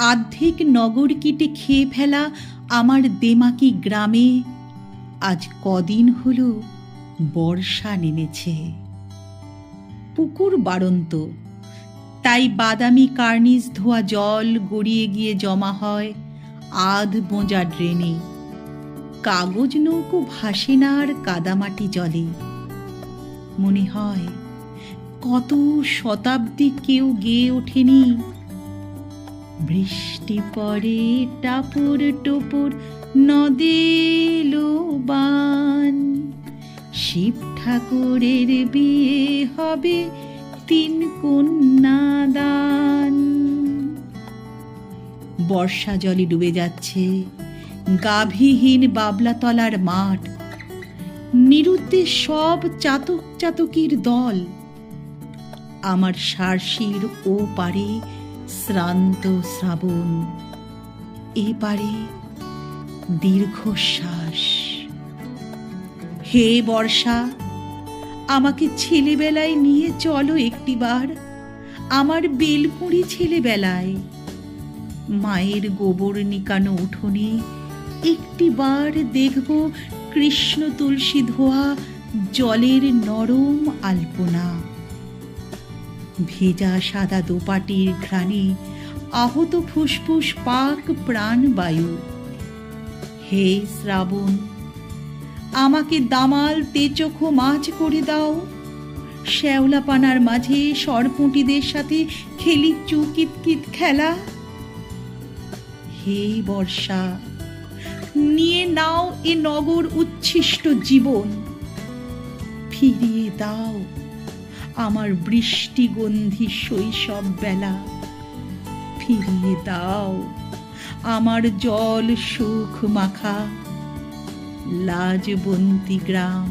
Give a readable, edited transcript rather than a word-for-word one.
আর্ধেক নগর কিটে খেয়ে ফেলা আমার দেমাকি গ্রামে আজ কদিন হলো বর্ষা নেমেছে। পুকুর বাড়ন্ত, তাই বাদামি কার্নিস ধোয়া জল গড়িয়ে গিয়ে জমা হয় আধ বোঁজা ড্রেনে। কাগজ নৌকো ভাসে না আর কাদামাটি জলে। মনে হয় কত শতাব্দী কেউ গেয়ে ওঠেনি, বৃষ্টি পড়ে টাপুর টুপুর নদে বান, শিব ঠাকুরের বিয়ে হবে 3 কন্যা দান। বর্ষা জলে ডুবে যাচ্ছে গাভীহীন বাবলাতলার মাঠ, নিরুদ্দেশ সব চাতক চাতকির দল। আমার সার্সির ও পারে শ্রান্ত শ্রাবণ, এ পারে দীর্ঘশ্বাস। হে বর্ষা, আমাকে ছেলেবেলায় নিয়ে চলো একটিবার, আমার বেলকুঁড়ি ছেলেবেলায়। মায়ের গোবর নিকানো উঠোনে একটিবার দেখব কৃষ্ণ তুলসী ধোয়া জলের নরম আলপনা। ভেজা সাদা দোপাটির ঘ্রাণে আহত ফুসফুস পাক প্রাণবায়ু। হে শ্রাবণ, আমাকে দামাল তেচোখো মাছ করে দাও, শ্যাওলা পানার মাঝে সরপুঁটিদের সাথে খেলি চুকিতকিত খেলা। হে বর্ষা, নিয়ে নাও এ নগর উচ্ছিষ্ট জীবন, ফিরিয়ে দাও আমার বৃষ্টিগন্ধি শৈশব বেলা, ফিরিয়ে দাও আমার জল সুখ মাখা লাজবন্তী গ্রাম।